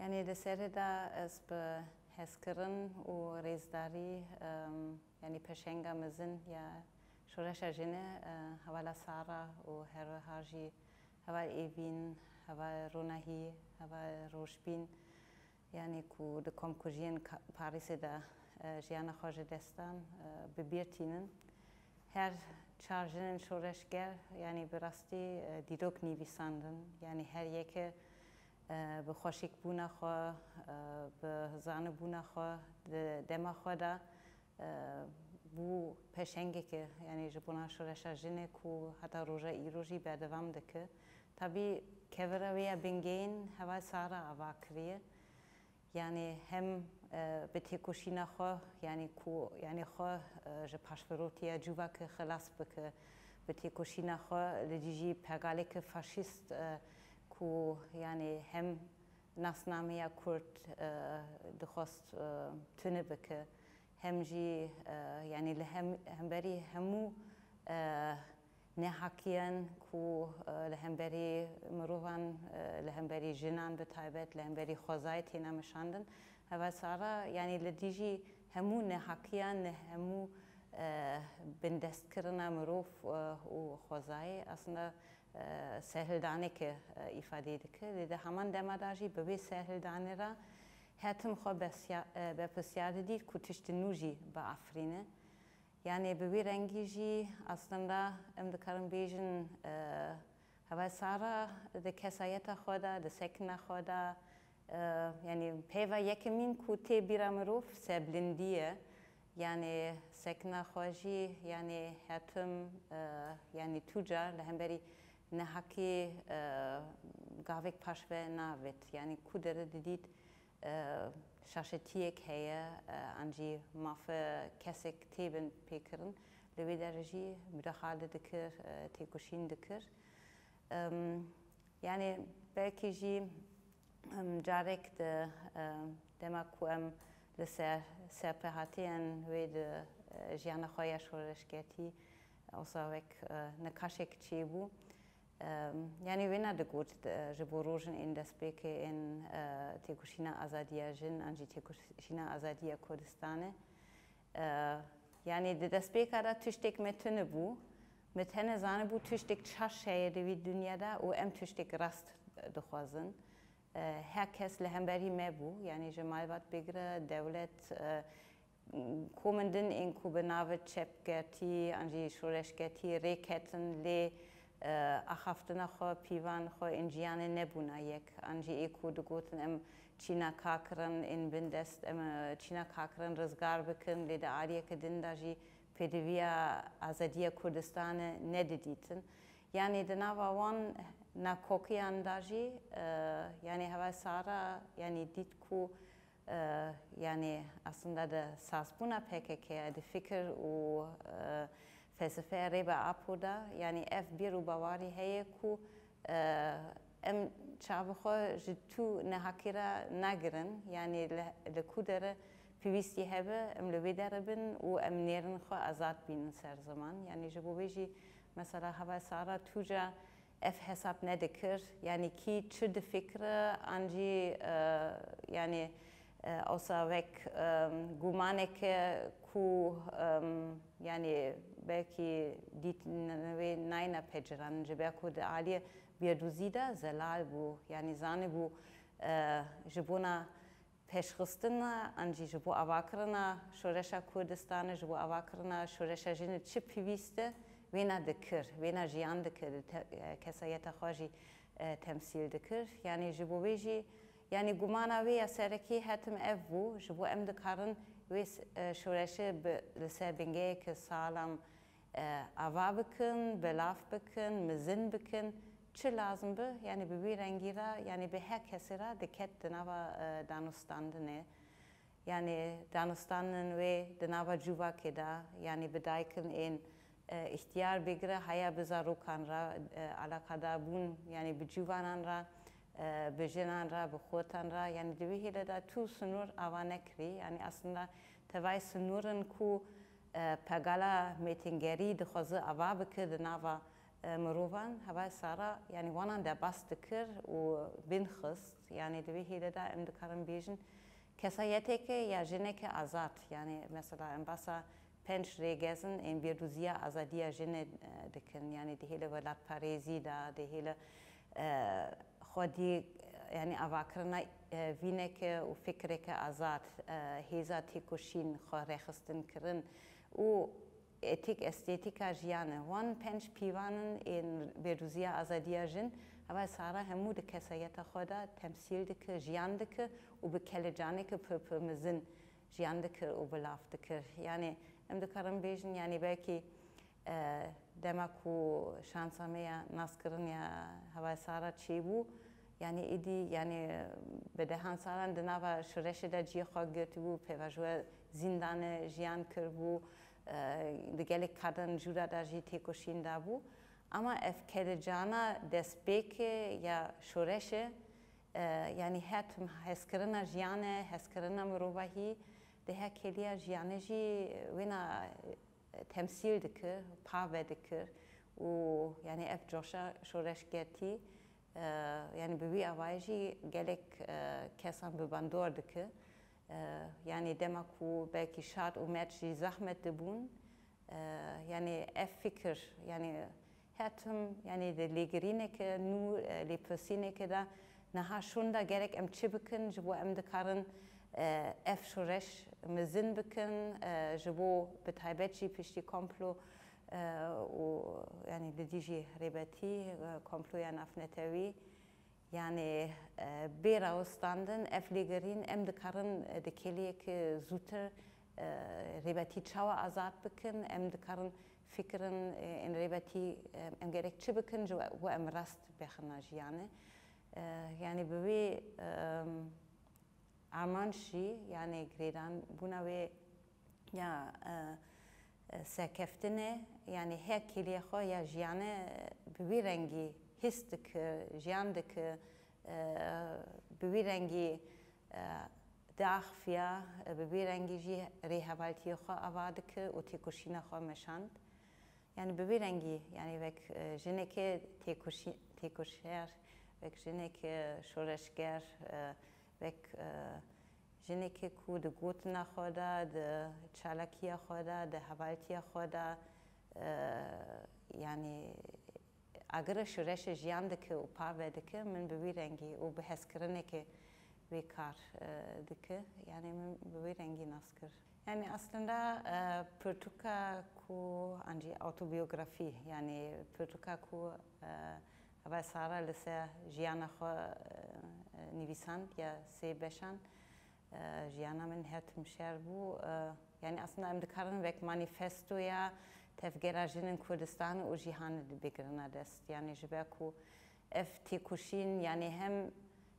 يعني لسردا اس به هسکرن و ریزداری يعني پشنگا مزن یا شورش جنه حوالا سارا و هر هاجی هوا ایوین هوا رونهی هوا روشبین يعني كو دكم كوجين باريس دا جيانا خوش دستان ببيرتينن هر چارجنن شورشگر يعني براستی دیدوک نیویساندن يعني هر یک به خوشیک بونا خو به زان بونا خو دما خو دا بو پشنگه که يعني جبونا شورشا جنه کو حتی روژه ایروژی بدوام دکه طبی كفروية بنجين هوا سارة عواكرية يعني هم بتيكوشينا خو يعني كو يعني خو جباشفروتيا جوا كخلاص بك بتيكوشينا خو لجيجي بغالك فاشيست كو يعني هم ناسناميا كورت دخست تنبك هم جي يعني لهم هم بري همو نحكيان كو لهم بري مروان لهم بري جنان بتايبت لهم بري خوزايت هنا مشاندن هوا سارا يعني لديجي همو نحكيان همو بندست كرنا مروف و خوزاي اصلا سهل دانك ifade دك لده همان دماداجي ببي سهل دانرا هاتم خو بپسیار دید کو تشتنوجي بافرينه يعني ببي رنگيجي اصلا ام دكارم بيجن هوا سارا د کسایت خدا د سکن خدا يعني پیوا یکمین کو تی بیرامروف سبلندیه يعني سكنة خوجي يعني هاتم يعني توجا لهم بري نحكي قافك باشوه ناوت يعني كودر ديد شاشتيك هي انجي مافا كسك تيبن بيكرن لوي درجي مدخال دكر تيكوشين دكر يعني بلكي جي جارك دما كوام لسر سپهاتیان وید جیان خویا شورشگرتی اوساوک نکاشک چی بو یعنی وینا دگود جبروجن این دسپیک این تیکوشینا آزادیا جن انجی تیکوشینا آزادیا کردستانه یعنی دسپیک را تشتک متن بو متن زانه بو تشتک چاشه دوید دنیا دا و ام تشتک راست دخوازن herkes lehemberi mebu yani cemalvat bigre devlet komenden in kubenavet chepgerti anji shoreşgerti reketin le ahaftına xo pivan xo injiane nebuna yek anji ekudugotin em Çina kakran in bindest em Çina kakran rızgar bikin le de ariye kedin daji pediviya azadiya Kurdistan'ı ne deditin yani de navawan na kokiyan daji yani hava sara yani ditku yani aslında da sasbuna PKK'ya de fikir o felsefe reba apoda yani F1 u bavari heye ku em çabukho jitu ne hakira nagren yani le kudere pivisti hebe em le bederbin u em nerin kho azat bin ser zaman yani jibobeji mesela hava sara tuja اف حساب ندکر یعنی کی چه فکر انجی یعنی اوساوک گمانه که کو یعنی بلکی دیت نوی ناینا پجران جبه کود عالیه بیادوزیده زلال بو یعنی زانه بو جبونا پیشخستنا انجی جبو آواکرنا شورشا کردستانه جبو آواکرنا شورشا جنه چه پیوسته وینا دکر وینا جیان دکر کسایت خواجی تمثیل دکر یعنی جبویجی یعنی گمانا وی سرکی هتم افو جبو ام دکارن وی شورشه لسه بنگه که سالم آوا بکن بلاف بکن مزن بکن چه لازم به یعنی ببی رنگیرا یعنی به هر کسی را دکت دنوا دانستاندنه یعنی دانستاندن وی دنوا جوا کدا یعنی بدایکن این اختیار بگیره هیا بزاروکان را علاقه بون یعنی بجوانان را بجنان را بخوتان را یعنی دویه دا تو سنور آوانکری یعنی اصلا توای سنورن کو پگالا میتینگری دخوازه آوا بکرد نوا مروفان هوا سارا يعني وانان دا باس دكر و بنخست يعني دوی هیله دا ام دکارن بیجن کسایتی که یا جنه که آزاد يعني مثلا ام باسا پنج ریگزن این بیردوزیا آزادی جنه دکن يعني ده هیله ولاد پاریزی دا ده هیله خودی يعني أفكرنا فينك وفكرك آزاد هذا تكوشين خارخستن كرن و اتيك استيتيكا جيانه وان پنج پیوانن این بروزیا آزادیا جن اول سارا همو دکسایت خدا تمثیل دک جیان دک و بکل جانه که پر مزن جیان دک و بلاف دک يعني ام دکارم بیشن يعني باقی دماغو شانسامه ناسکرن یا اول سارا چی بو يعني إيدي يعني بدهان سالان دنابا شرش دا جي خواهد گرتی بو پیوژو زندان جیان کربو دگلی کردن جورا دا جی تکوشین دا بو اما افکر جانا دست بیکه یا شرشه يعني هاتم هسکرنا جیانه هسکرنا مروباهی ده ها کلیا جیانه جی وینا تمثیل دکر پاوه دکر و يعني اف جوشا شرش گرتی يعني ببي أواجي جالك كسان ببندور دك يعني دمكو باكي شاد وماتشي زحمة دبون يعني أفكر يعني هاتم يعني دليجرينك نو لبسينك دا نها شوندا جالك أم تشبكن جبو أم دكارن أف شورش مزن بكن جبو بتهيبتشي بيشتي كومبلو ويعني ديجي ريباتي كومبلو يعني أفنتوي يعني بيرا وستاندن أفليجرين أم دكارن دكيليك زوتر ريباتي تشاوا آزاد بكن أم دكارن فكرن إن ريباتي أم جريك تشبكن جو وأم راست بخناج يعني بوي عمانشي يعني جريدان بوناوي يا سكفتنه يعني هيك كلي خويا جيانه ببيرنجي هستك جياندك ببيرنجي داخ فيها ببيرنجي جي ريهابالتي خو أوادك وتيكوشينا خو مشاند يعني ببيرنجي يعني وك جنك تيكوشير وك جنك شورشگر وك جنك کو د گوتنا خدا د چالاکیا خدا د حوالتیا خدا يعني اگر شورش جیان دکه و پاوه دکه من ببیرنگی و بحث کرنه بیکار دکه يعني من ببیرنگی ناسکر يعني اصلا پرتوکا کو انجي اوتوبيوغرافي يعني پرتوکا کو اول سارا لسه جیان خو نویسند یا سی بشن جیانا من هاتم شربو يعني أصلاً أم دكارن وك مانيفستو يا تفجير جنن كردستان وجيهان بيجرنا دست يعني جباكو اف تيكوشين يعني هم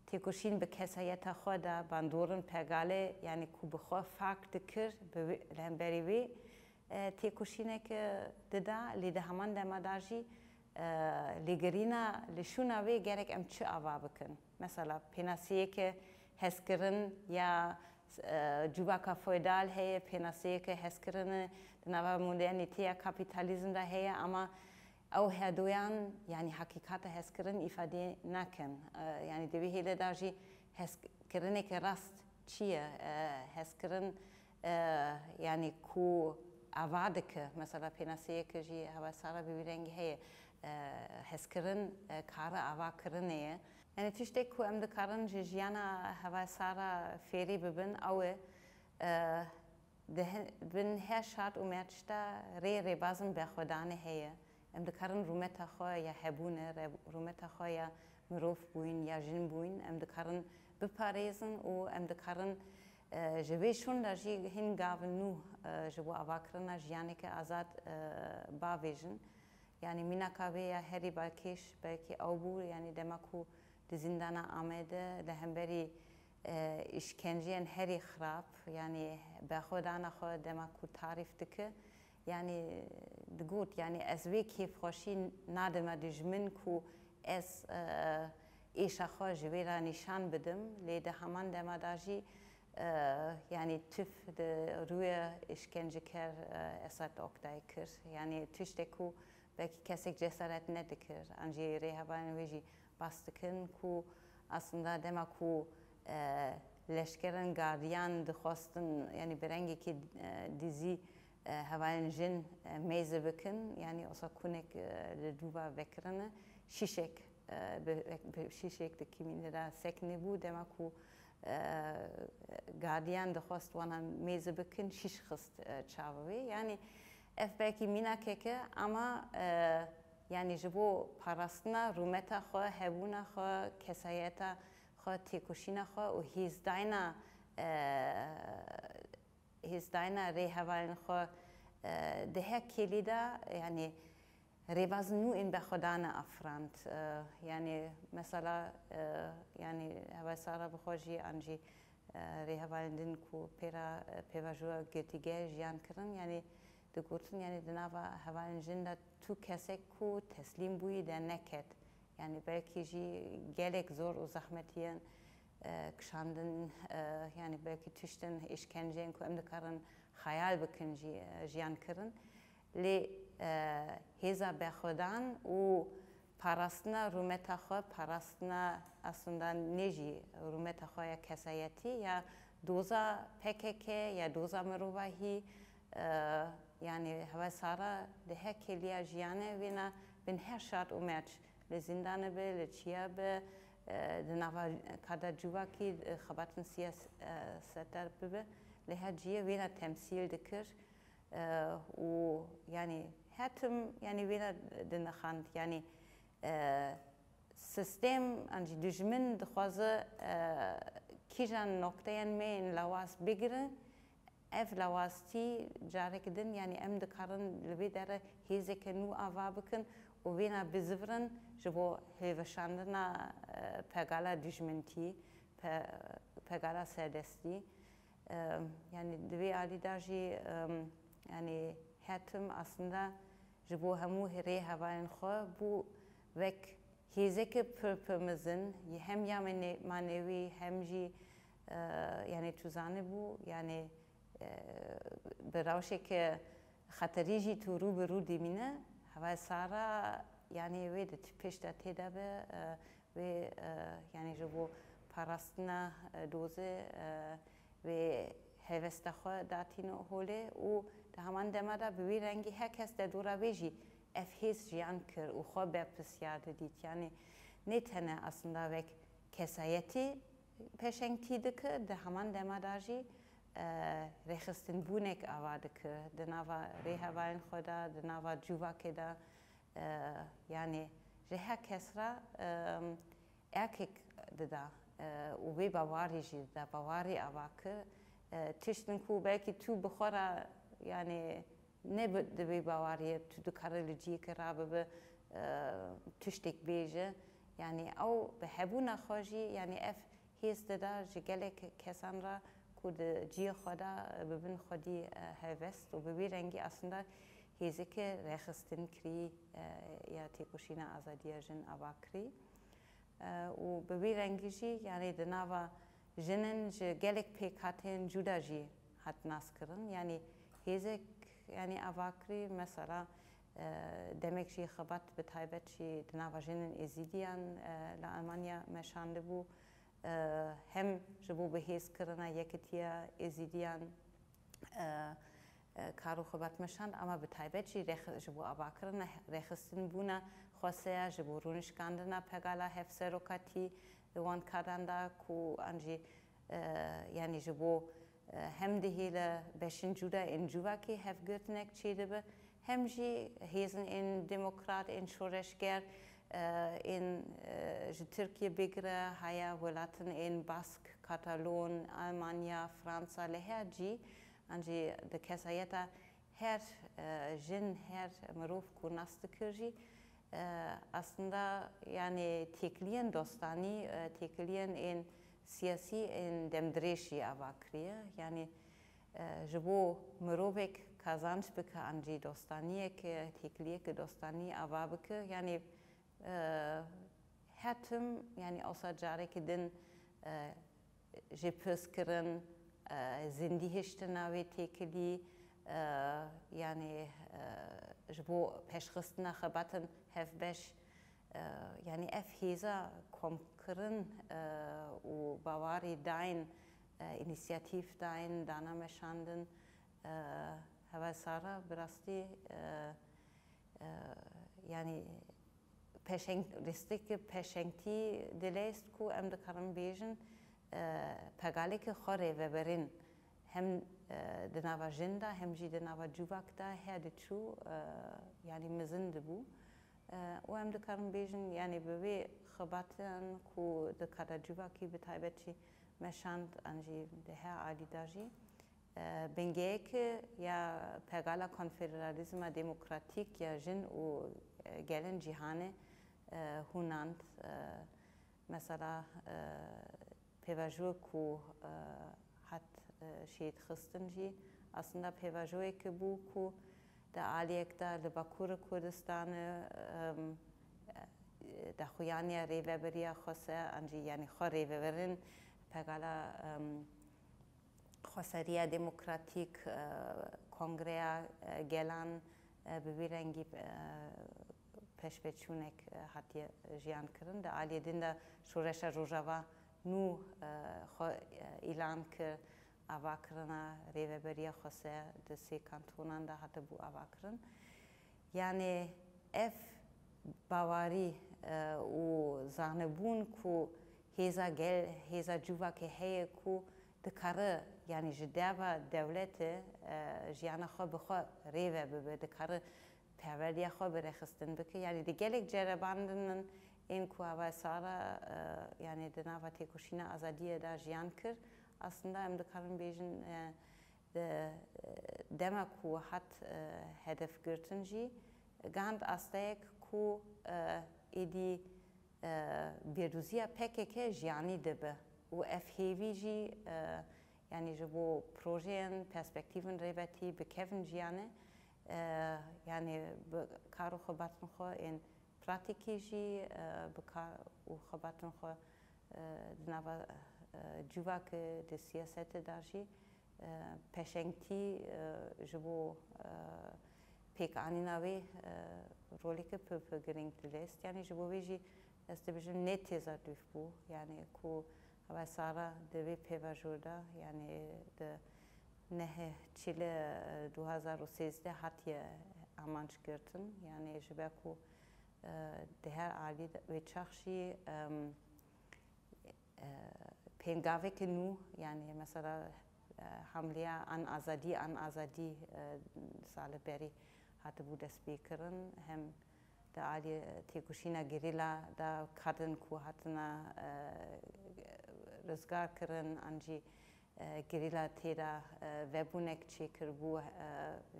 تيكوشين بكسايتا خدا باندورن پرگاله يعني كو بخوا فاك دكر لهم بريوي تيكوشينك ددا لده همان دماداجي لگرینا لشوناوی گرک ام چه آوا بکن مثلا پناسیه که هسکرن یا جوباکا فویدال هی پناسیه که هسکرن دنوا مدرنیته کاپیتالیزم ده هی اما او هدویان يعني حقیقت هسکرن ایفاده نکن يعني دوی هیله داجی هسکرنه که راست چیه هسکرن يعني کو آوادک مثلا پناسیه که جی هوا سارا ببیرنگی هی هسکرن کار آوا کرنه يعني تشتك كو أم دكارن جيانا هوا سارا فيري ببن أو بن هشات ومرشتا ري بازم بخدانه هي أم دكارن رومتا خويا يا هبونه رومتا خويا مروف بوين يا جن بوين أم دكارن بباريزن و أم دكارن جويشون داجي هنگاون نو جوا أواكرنا جيانك آزاد باويجن يعني مينا كابيا هري باكيش باكي أوبو يعني دماكو دزندانا آمده دهم بری işkenceyen heri خراب يعني بخودانا خود دماكو تعريف دكه يعني دقوت يعني أزوي كيف خوشي نادم دجمن كو اس إيش أخو جويرا نشان بدم لده همان دم داجي يعني تف روی işkence كر اسات أقدای كر يعني تشتكو belki kesik cesaret ne dikir anji rehavalin veji bastıkın ku aslında demek ku leşkerin gardiyan dıxwastin yani berengi ki dizi havalin jin meyze bikin yani osa kunek duva vekrine şişek şişek de kimin de sekne bu demek ku gardiyan dıxwast wana meyze bikin şiş xist çavvi yani belki mina keke ama yani jibo parastna rumeta xo hebuna xo kesayeta xo tekushina xo u hizdayna rehavalin xo dehe kelida yani revaznu in bechodana afrant yani mesela yani hava sara bxoji anji rehavalin din ku pera pevajua götige jian kırın yani دگوتن یعنی دنوا هوالن جنده تو کسی کو تسلیم بوی در نکت یعنی بلکی جی گلک زور و زحمتیان کشاندن یعنی بلکی تشتن işkenceyn کو ام دکارن خیال بکن جیان کرن لی هزا بخودان و پاراستنا رومتا خو پاراستنا aslında neji رومتا خو یا کسایتی یا دوزا PKK یا دوزا مروباهی yani hava sara de her keliya jiyane vina bin her şart umerç le zindane be le çiya be de nava kada juva ki xabatın siyasetler be le her ciye vina temsil dikir u yani her tüm yani vina de naxant yani sistem anji düşmin dixwaze kijan noktayan me in lawas bigire ev lavasti jarek din yani em dikarin li dere hezek nu ava bikin û vêna bizivrin ji bo hêveşandina pegala dijmintî pegala serdestî yani divê alî da jî yani her tim aslında ji bo hemû rêhevalên xwe bû vek hêzekê pir hem ya manevî hem jî yani tu zanibû yani به روشی که خطریجی تو رو به رو دیمینه هوا سارا یعنی وید پیش داده به و یعنی جو پاراستنا دوزه و هفته خو داتینو هوله و ده همان دمادا به رنگی هر کس در دورا ویجی افهیس جیان کر و خو به پسیار دید یعنی نه تنه اصلا وک کسایتی پیشنگی دکه ده همان دمادا جی رخصتن بونک آواده که دنوا ریهوالن خدا دنوا جوا کدا یعنی ره کسرا erkek ددا و وی باوری جی دا باوری آواکه تشتن کو belki تو بخورا yani ne de bir bavariye tu dukaralıcı karabe be tüştek beje yani au behebuna khoji yani ef histe da gelek kesanra kud جی خدا ببین خودی هوست و ببین رنگی اصلا هیزی که رخصتن کری یا تکوشینا آزادی جن آواکری و ببین رنگی جی یعنی دنوا جنن جلک پیکاتن جدا جی حت ناس کرن یعنی هیزی یعنی آواکری مثلا demek جی خبات بتایبت جی دنوا جنن ازیدیان لآلمانیا مشانده بو hem جبو بهیز کردن یکتیا ازیدیان کارو خبرت مشان اما به تایبت جی جبو آبا کردن رخصتن بونا خواسته جبو رونش کندن پگالا هفته رو کتی دوان کردن دا کو انجی یعنی جبو هم دهیل بشن جودا این جوا کی هف گرتنک چیده به هم جی هیزن این دموکرات این شورشگر in Türkiye bigre haya velatın in Bask, Katalon, Almanya, Fransa leherci anji de kesayeta her jin her maruf kurnastı kırji aslında yani tekliyen dostani tekliyen in siyasi in demdreşi avakriye yani jibo marufek kazanç bike anji dostaniye ke tekliye ke dostani avabike yani her tüm yani olsa jarek din jepöskeren zindi hiştena ve tekeli yani جبو پشخستنا خباتن هف بش يعني اف هيزا كومكرن و باواري داين initiativ داين دانا مشاندن هوا سارا براستی يعني رستيك پشنگتی دلست کو ام دکارم بیجن پگالیک خوره وبرین هم دنوا جندا هم جی دنوا جوواکتا هر دچو يعني مزند بو و ام دکارم بیجن يعني بوی خباتن کو دکارا جوواکی بتایبتی مشاند انجی ده هر عالی داجی بنگیک یا پگالا کنفدرالیسم دموکراتیک یا جن و گلن جهان هونند مثلا پیواجو کو حت شید خستنجی اصلا پیواجوی که بو کو در علیک در لباکور کردستان در خویانی ریوبریا خسته انجی یعنی خو ریوبرین پگالا خسریا دموکراتیک کنگریا گلان ببیرنگی پشپچونک حتی جیان کردن در عالی دنده شورش روجاوا نو خو اعلان که آواکرنا ریوبریا خسته دسی کانتونان ده حتی بو آواکرن یعنی اف باواری و زانبون کو هزا گل هزا جوا که هی کو دکاره یعنی جداوا دولت جیان خو بخو ریوه ببه دکاره پروردی خو برخستن بکه یعنی دیگه جرباندن این کو آوا سارا یعنی دنوا تکوشینا آزادی دا جیان کر aslında hem de karın bejin demek ku hat hedef görtünci gand astek ku edi birduziya PKK jani debe u FHVG yani bu projenin perspektiven reveti bekevin jani yani karu khabatn kho in praktiki u khabatn kho dnava جوواک د سیاست داشی پشنگتی جبو پیک آنیناوی رولی که پر گرینگ دلیست یعنی جبو ویجی استبیجن نتیزا دوف بو یعنی کو هوا سارا دوی پیوا جودا یعنی د نه چیل 2013 هاتی آمانش گرتن یعنی جبه کو ده هر عالی و چخشی پنگاوه که نو یعنی مثلا حمله آن آزادی سال بری حتی بود اسپیکرن هم در عالی تیکوشینا گریلا در کردن کو حتنا رزگار کردن انجی گریلا تیرا وبونک چی کربو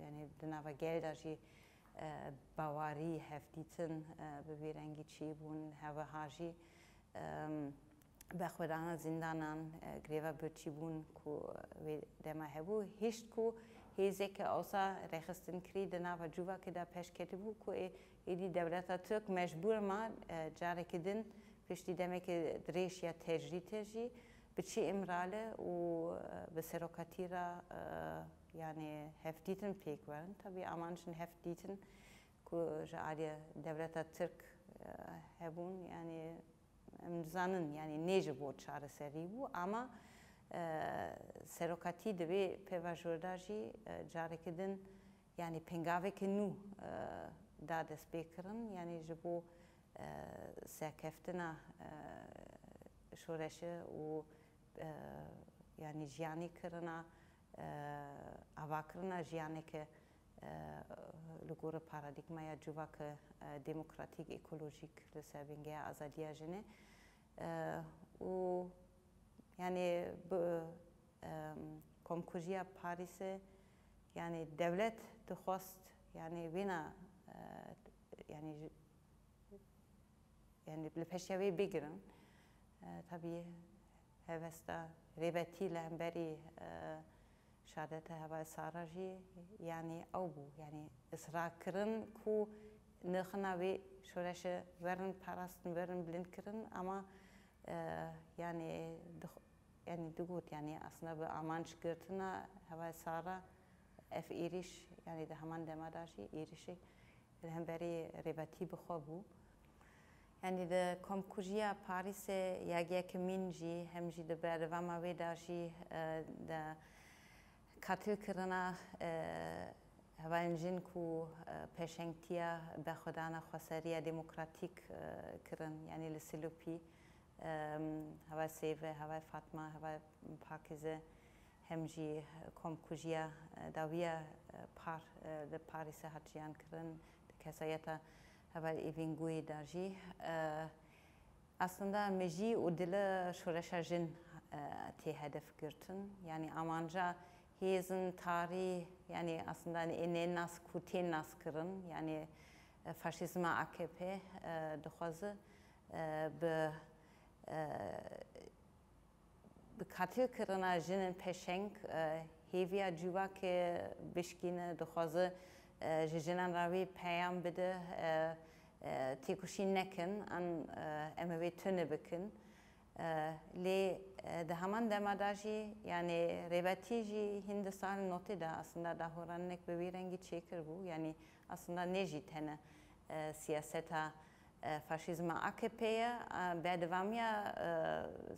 یعنی دنوا گلد جی باواری هفتیتن ببیرنگی چی بون هوا هاجی بخودان زندانان گریوا برچی بون کو دما هبو هیچ کو هیزه که اوسا رخستن کری دنا و جوا که دا پیش کتی بو کو ایدی دولت ترک مجبور ما جاره کدن پشتی دمه که دریش یا تجری بچی امراله و بسروکاتی را یعنی هفتیتن پیک ورن طبی آمانشن هفتیتن کو جاری دولت ترک هبون یعنی امزانن یعنی نیج بود چاره سری بو اما سروکاتی دوی پیواجورداجی جاره کدن یعنی پنگاوه که نو داد اسپیکرن یعنی جبو سکفتنا شورشه و یعنی جیانی کرنا آواکرنا جیانی که لگور پارادیگما یا جوا که دموکراتیک اکولوژیک لسربینگه آزادی جنه و یعنی کمکوجیا پاریس یعنی دولت دخواست یعنی وینا یعنی لپشیوی بگیرن طبیعی هفستا ریبتی لامبری شادت هوا ساراجی یعنی او بو یعنی اصرار کردن کو نخناوی شورش ورن پاراستن ورن بلند کردن اما یعنی دگوت یعنی اصلا به آمانش گرتنا هوا سارا اف ایریش یعنی ده همان دماداشی ایریشی الهمبري رباطي بخوابو يعني ده كومكوجيا باريس ياجيك مينجي همجي ده بردواما ويداجي ده قتل كرنا هوالن جن کو پشنگتیا به خدانا خساریا دموکراتیک کرن یعنی لسلوپی هوا سیو هوا فاطمه هوا پاکیزه همجی کمکوجیا داویا پار د پاریس هاتیان کرن کسایتا هوا ایوینگوی داجی aslında meji o dile şureşajın te hedef görtün yani amanca hezin tarihi yani aslında en nas kuten nas kırın yani faşizma AKP dıxazı bi katil kırına jinin peşenk heviya cuva ke bişkine dıxazı jinan ravi peyam bide تیکوشی نکن آن امروی تونه بکن لی ده همان دماداجی یعنی رباطیجی هندستان نوتی ده اصلا ده هورانک ببیرنگی چیکر بو یعنی اصلا نجی تنه سیاستا فاشیزم AKP بعد وامیا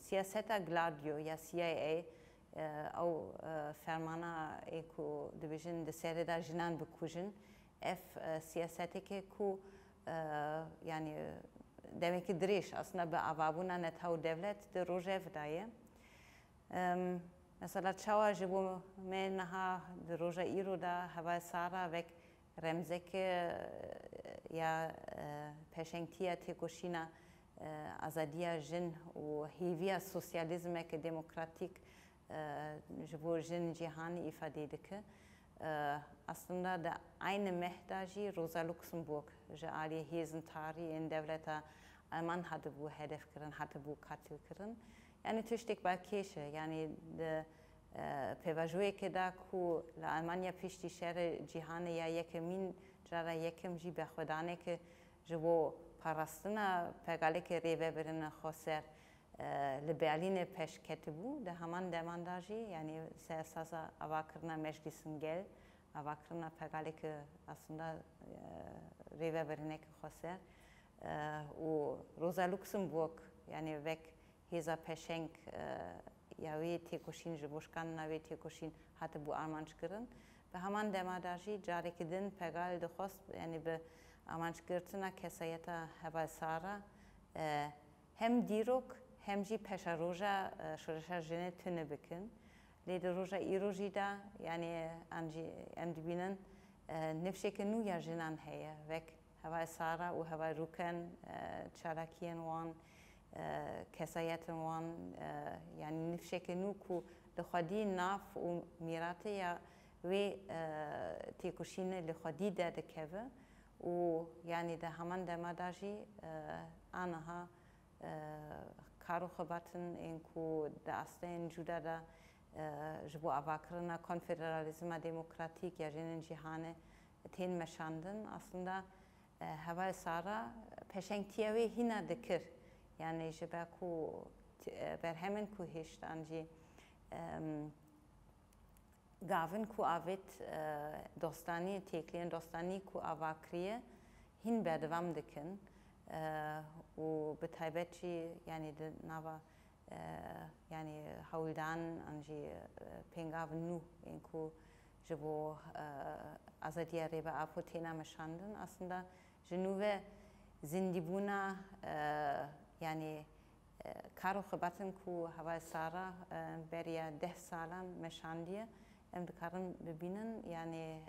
سیاستا گلادیو یا CIA او فرمانا ایکو دیویژن دسیاره در جنان بکوجن اف سیاستی که کو yani demek ki driş aslında bir avabuna netav devlet de rojev daye. Mesela çava jibu me naha de roja iro da hava sara vek remzeke ya peşengtiya tekoşina azadiya jin u hiviya sosyalizme ke demokratik jibu jin cihani ifade edike. Aslında da aynı mehdaji Rosa Luxemburg ali hezin tarihi in devleta Alman hatte bu hedef kırın, hatte bu katil kırın. Yani tüştek balkeşe yani de pevajoye ke da ku la Almanya pişti şere cihane ya yekemin jara yekem ji bexvedane ke jibo parastina pegale ke reve birine xoser li Berlin'e peş ketibu de hemen demandaji yani siyasasa avakırına meclisin gel avakırına pegale ke aslında reve birine ke xoser o Rosa Luxemburg yani vek heza peşenk yavi tekoşin jiboşkan navi tekoşin hatte bu armançkırın ve hemen demandaji carekidin pegal de xos yani be armançkırtına kesayeta heval sara hem dirok hem jî peşa roja şureşa jene tune bikin. Lê roja îrojî da yani anjî em dibînin nifşeke nû ya jinan heye vek heva sara û heva rûken çalakiyên wan kesayetên wan yani nifşeke nû ku li xwedî nav û mîratê ya wê têkoşînê li xwedî de dikeve û yani de heman dema jî aniha کارو خبرتن این کو داستان جدا دا جبو آواکرنا کنفدرالیسم دموکراتیک یا جنین جهان تین مشاندن aslında hava sara peşengtiyavi hina dikir yani jebe ku berhemen ku hişt anji gavin ku avit dostani tekliyen dostani ku avakriye hin berdevam dikin وبتايبتشي يعني نافا يعني هولدان انجي بينغاف نو انكو جبو ازاديا ريبا افوتينا مشاندن اصلا جنوبه زنديبونا يعني كارو خباتن كو هوا سارا بريا 10 سالان مشانديه ام دكارن ببينن يعني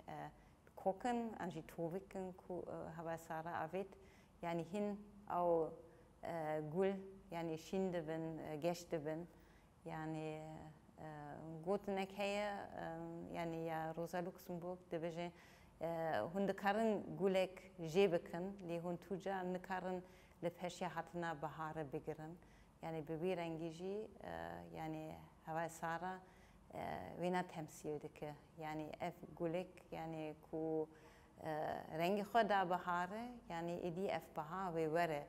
كوكن انجي توفيكن كو هوا سارا افيت yani hin au gul yani şimdi ben geçti ben yani gotnek heye yani ya Rosa Luxemburg deveje hunde karın gulek jebeken li hun tuja ne karın le peşya hatına bahara begirin yani bebi rengici yani hava sara vena temsildeki yani ef gulek yani ku rengi خدا بهاره یعنی ایدی اف بها و وره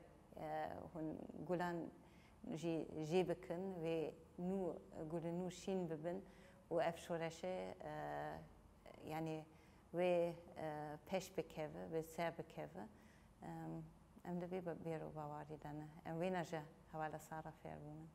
هن گلان جی بکن و نو گل نو شین ببن و اف شورشه یعنی و پش بکیه و سر بکیه ام دبی بیرو باوری دنه ام وی نجه حوالا سارا فیر بونه